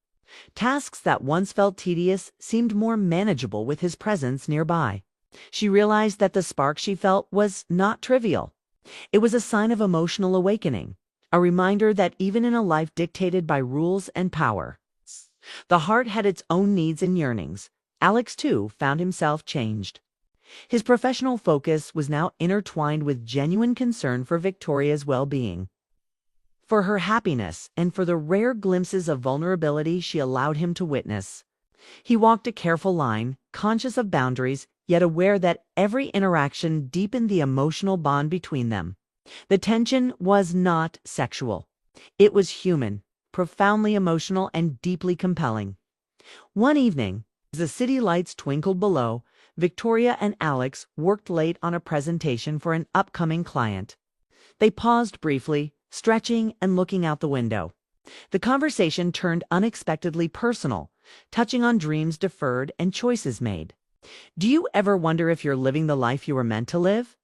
Tasks that once felt tedious seemed more manageable with his presence nearby. She realized that the spark she felt was not trivial. It was a sign of emotional awakening, a reminder that even in a life dictated by rules and power, the heart had its own needs and yearnings. Alex, too, found himself changed. His professional focus was now intertwined with genuine concern for Victoria's well-being, for her happiness, and for the rare glimpses of vulnerability she allowed him to witness. He walked a careful line, conscious of boundaries, yet aware that every interaction deepened the emotional bond between them. The tension was not sexual. It was human, profoundly emotional, and deeply compelling. One evening, as the city lights twinkled below, Victoria and Alex worked late on a presentation for an upcoming client. They paused briefly, stretching and looking out the window. The conversation turned unexpectedly personal, touching on dreams deferred and choices made. "Do you ever wonder if you're living the life you were meant to live?"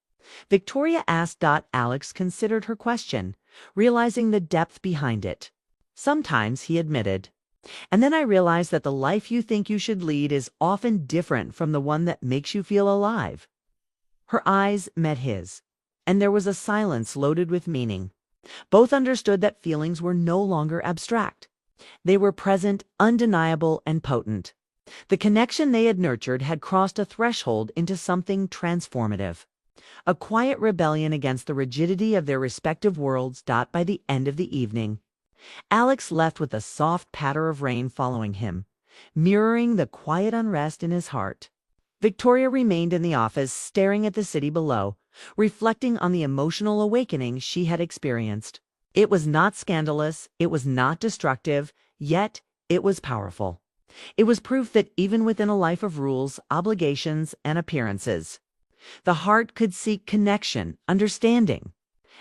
Victoria asked. Alex considered her question, realizing the depth behind it. "Sometimes," he admitted. "And then I realized that the life you think you should lead is often different from the one that makes you feel alive." Her eyes met his, and there was a silence loaded with meaning. Both understood that feelings were no longer abstract. They were present, undeniable, and potent. The connection they had nurtured had crossed a threshold into something transformative, a quiet rebellion against the rigidity of their respective worlds. By the end of the evening, Alex left with a soft patter of rain following him, mirroring the quiet unrest in his heart. Victoria remained in the office, staring at the city below, reflecting on the emotional awakening she had experienced. It was not scandalous, it was not destructive, yet it was powerful. It was proof that even within a life of rules, obligations, and appearances, the heart could seek connection, understanding,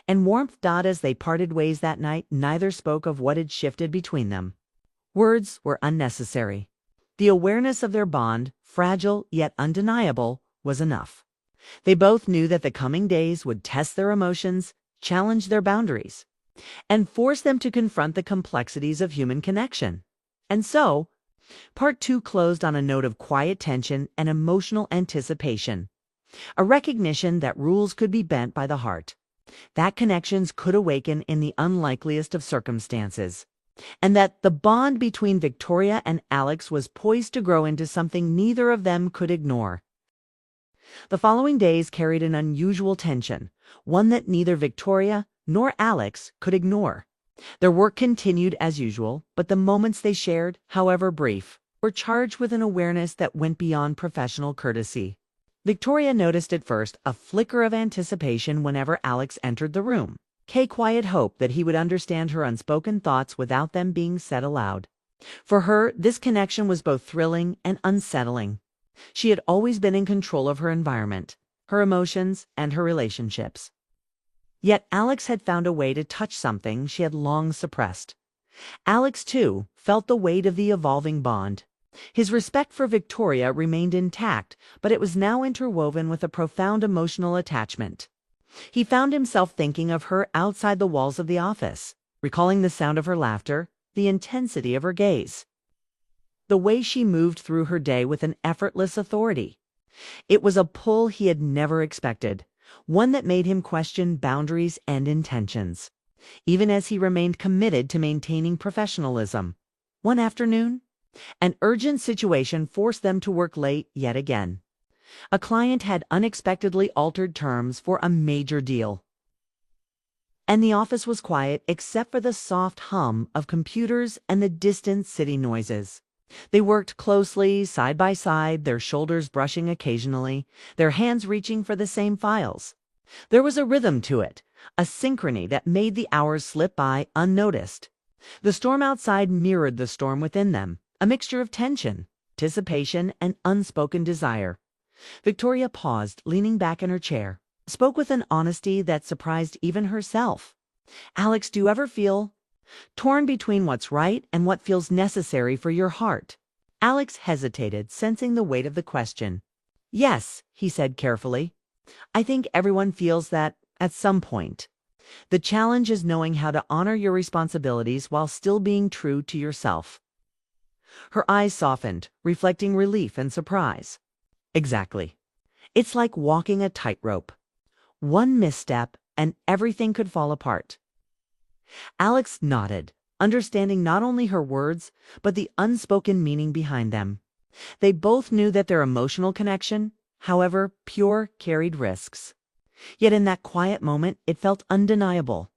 And warmth. As they parted ways that night, neither spoke of what had shifted between them. Words were unnecessary. The awareness of their bond, fragile yet undeniable, was enough. They both knew that the coming days would test their emotions, challenge their boundaries, and force them to confront the complexities of human connection. And so, part two closed on a note of quiet tension and emotional anticipation, a recognition that rules could be bent by the heart, that connections could awaken in the unlikeliest of circumstances, and that the bond between Victoria and Alex was poised to grow into something neither of them could ignore. The following days carried an unusual tension, one that neither Victoria nor Alex could ignore. Their work continued as usual, but the moments they shared, however brief, were charged with an awareness that went beyond professional courtesy. Victoria noticed at first a flicker of anticipation whenever Alex entered the room, a quiet hope that he would understand her unspoken thoughts without them being said aloud. For her, this connection was both thrilling and unsettling. She had always been in control of her environment, her emotions, and her relationships. Yet Alex had found a way to touch something she had long suppressed. Alex, too, felt the weight of the evolving bond. His respect for Victoria remained intact, but it was now interwoven with a profound emotional attachment. He found himself thinking of her outside the walls of the office, recalling the sound of her laughter, the intensity of her gaze, the way she moved through her day with an effortless authority. It was a pull he had never expected, one that made him question boundaries and intentions, even as he remained committed to maintaining professionalism. One afternoon, an urgent situation forced them to work late yet again. A client had unexpectedly altered terms for a major deal, and the office was quiet except for the soft hum of computers and the distant city noises. They worked closely, side by side, their shoulders brushing occasionally, their hands reaching for the same files. There was a rhythm to it, a synchrony that made the hours slip by unnoticed. The storm outside mirrored the storm within them, a mixture of tension, anticipation, and unspoken desire. Victoria paused, leaning back in her chair, spoke with an honesty that surprised even herself. "Alex, do you ever feel torn between what's right and what feels necessary for your heart?" Alex hesitated, sensing the weight of the question. "Yes," he said carefully. "I think everyone feels that at some point. The challenge is knowing how to honor your responsibilities while still being true to yourself." Her eyes softened, reflecting relief and surprise. "Exactly. It's like walking a tightrope. One misstep and everything could fall apart." Alex nodded, understanding not only her words, but the unspoken meaning behind them. They both knew that their emotional connection, however pure, carried risks. Yet in that quiet moment, it felt undeniable.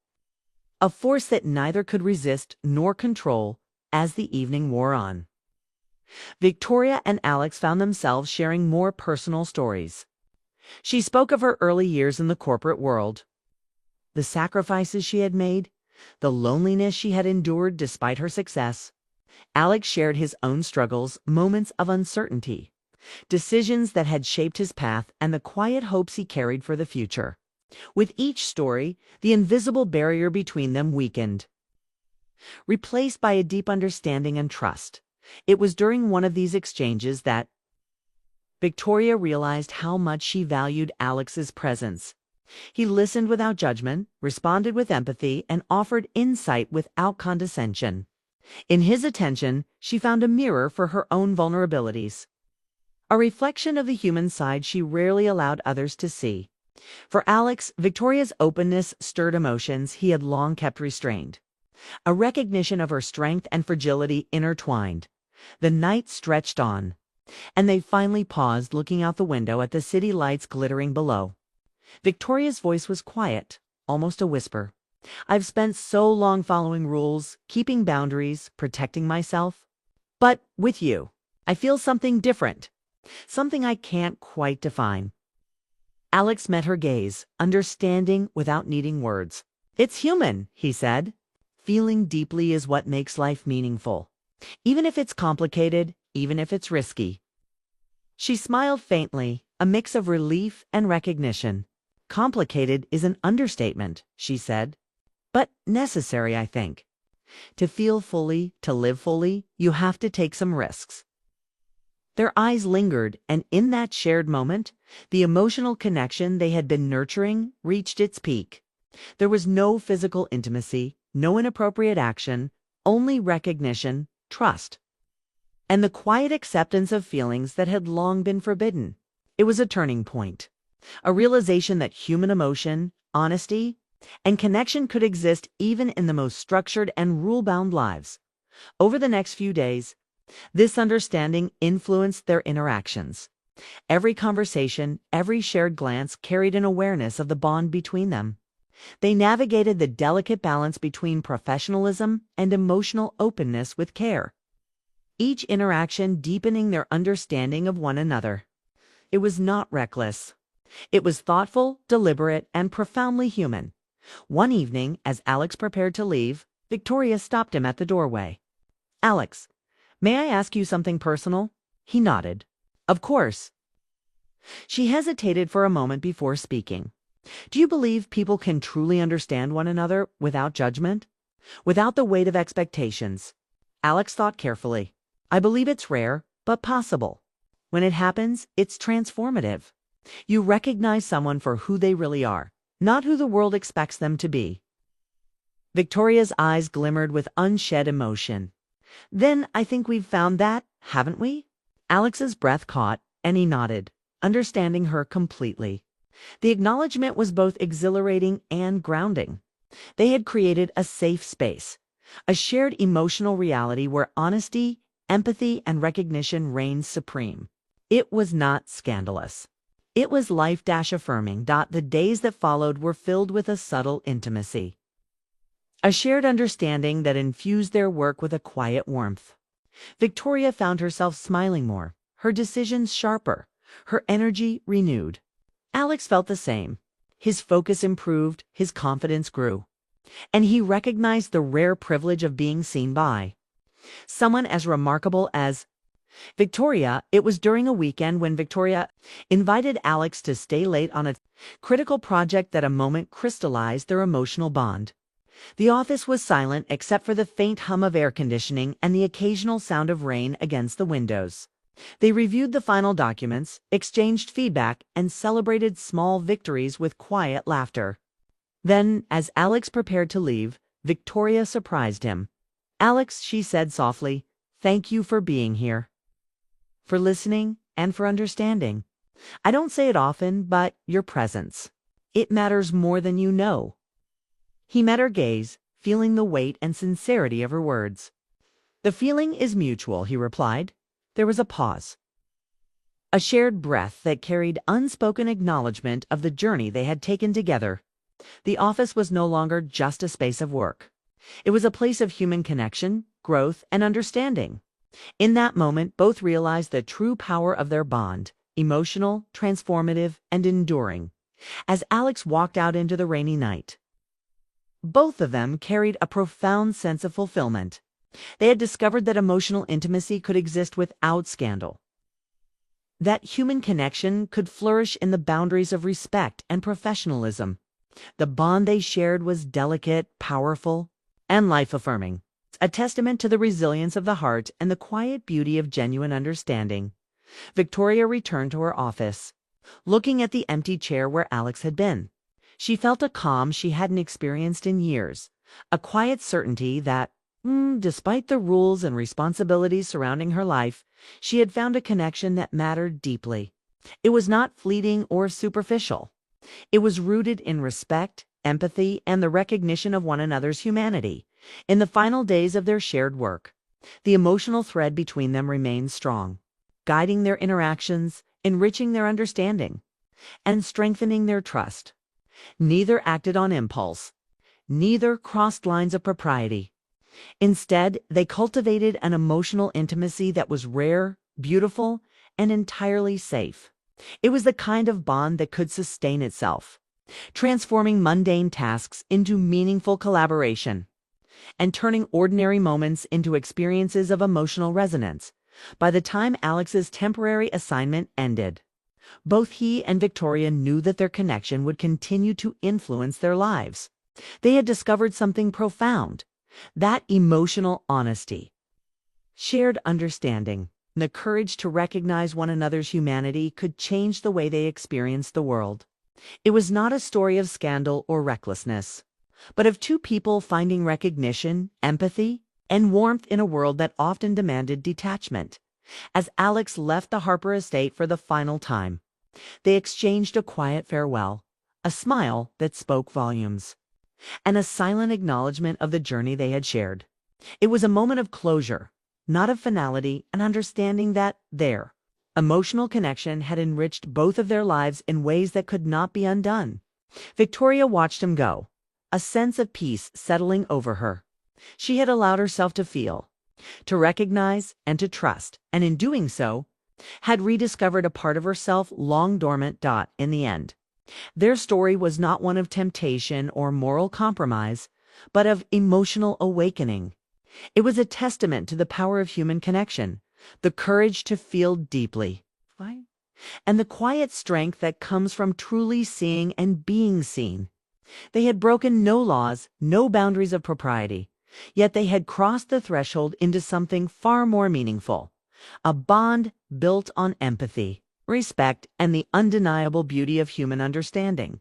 A force that neither could resist nor control as the evening wore on. Victoria and Alex found themselves sharing more personal stories. She spoke of her early years in the corporate world, the sacrifices she had made, the loneliness she had endured despite her success. Alex shared his own struggles, moments of uncertainty, decisions that had shaped his path, and the quiet hopes he carried for the future. With each story, the invisible barrier between them weakened, replaced by a deep understanding and trust. It was during one of these exchanges that Victoria realized how much she valued Alex's presence. He listened without judgment, responded with empathy, and offered insight without condescension. In his attention, she found a mirror for her own vulnerabilities, a reflection of the human side she rarely allowed others to see. For Alex, Victoria's openness stirred emotions he had long kept restrained, a recognition of her strength and fragility intertwined. The night stretched on, and they finally paused, looking out the window at the city lights glittering below. Victoria's voice was quiet, almost a whisper. "I've spent so long following rules, keeping boundaries, protecting myself. But with you, I feel something different, something I can't quite define." Alex met her gaze, understanding without needing words. "It's human," he said. "Feeling deeply is what makes life meaningful, even if it's complicated, even if it's risky." She smiled faintly, a mix of relief and recognition. Complicated is an understatement, she said. But necessary, I think. To feel fully, to live fully, you have to take some risks. Their eyes lingered, and in that shared moment, the emotional connection they had been nurturing reached its peak. There was no physical intimacy, no inappropriate action, only recognition, trust, and the quiet acceptance of feelings that had long been forbidden. It was a turning point, a realization that human emotion, honesty, and connection could exist even in the most structured and rule-bound lives. Over the next few days, this understanding influenced their interactions. Every conversation, every shared glance carried an awareness of the bond between them. They navigated the delicate balance between professionalism and emotional openness with care, each interaction deepening their understanding of one another. It was not reckless. It was thoughtful, deliberate, and profoundly human. One evening, as Alex prepared to leave, Victoria stopped him at the doorway. "Alex, may I ask you something personal?" He nodded. "Of course." She hesitated for a moment before speaking. "Do you believe people can truly understand one another without judgment? Without the weight of expectations?" Alex thought carefully. "I believe it's rare, but possible. When it happens, it's transformative. You recognize someone for who they really are, not who the world expects them to be." Victoria's eyes glimmered with unshed emotion. "Then I think we've found that, haven't we?" Alex's breath caught, and he nodded, understanding her completely. The acknowledgement was both exhilarating and grounding. They had created a safe space, a shared emotional reality where honesty, empathy, and recognition reigned supreme. It was not scandalous. It was life-affirming. The days that followed were filled with a subtle intimacy, a shared understanding that infused their work with a quiet warmth. Victoria found herself smiling more, her decisions sharper, her energy renewed. Alex felt the same. His focus improved, his confidence grew, and he recognized the rare privilege of being seen by someone as remarkable as Victoria. It was during a weekend when Victoria invited Alex to stay late on a critical project that a moment crystallized their emotional bond. The office was silent except for the faint hum of air conditioning and the occasional sound of rain against the windows. They reviewed the final documents, exchanged feedback, and celebrated small victories with quiet laughter. Then, as Alex prepared to leave, Victoria surprised him. "Alex," she said softly, "thank you for being here, for listening, and for understanding. I don't say it often, but your presence, it matters more than you know." He met her gaze, feeling the weight and sincerity of her words. "The feeling is mutual," he replied. There was a pause, a shared breath that carried unspoken acknowledgement of the journey they had taken together. The office was no longer just a space of work. It was a place of human connection, growth, and understanding. In that moment, both realized the true power of their bond, emotional, transformative, and enduring. As Alex walked out into the rainy night, both of them carried a profound sense of fulfillment. They had discovered that emotional intimacy could exist without scandal, that human connection could flourish in the boundaries of respect and professionalism. The bond they shared was delicate, powerful, and life-affirming, a testament to the resilience of the heart and the quiet beauty of genuine understanding. Victoria returned to her office, looking at the empty chair where Alex had been. She felt a calm she hadn't experienced in years, a quiet certainty that, despite the rules and responsibilities surrounding her life, she had found a connection that mattered deeply. It was not fleeting or superficial. It was rooted in respect, empathy, and the recognition of one another's humanity. In the final days of their shared work, the emotional thread between them remained strong, guiding their interactions, enriching their understanding, and strengthening their trust. Neither acted on impulse. Neither crossed lines of propriety. Instead, they cultivated an emotional intimacy that was rare, beautiful, and entirely safe. It was the kind of bond that could sustain itself, transforming mundane tasks into meaningful collaboration, and turning ordinary moments into experiences of emotional resonance. By the time Alex's temporary assignment ended, Both he and Victoria knew that their connection would continue to influence their lives. They had discovered something profound, that emotional honesty, shared understanding, and the courage to recognize one another's humanity could change the way they experienced the world. It was not a story of scandal or recklessness, but of two people finding recognition, empathy, and warmth in a world that often demanded detachment. As Alex left the Harper estate for the final time, they exchanged a quiet farewell, a smile that spoke volumes, and a silent acknowledgement of the journey they had shared. It was a moment of closure, not of finality, and understanding that their emotional connection had enriched both of their lives in ways that could not be undone. Victoria watched him go, a sense of peace settling over her. She had allowed herself to feel, to recognize, and to trust, and in doing so, had rediscovered a part of herself long dormant. In the end, their story was not one of temptation or moral compromise, but of emotional awakening. It was a testament to the power of human connection, the courage to feel deeply, and the quiet strength that comes from truly seeing and being seen. They had broken no laws, no boundaries of propriety, yet they had crossed the threshold into something far more meaningful, a bond built on empathy, respect, and the undeniable beauty of human understanding.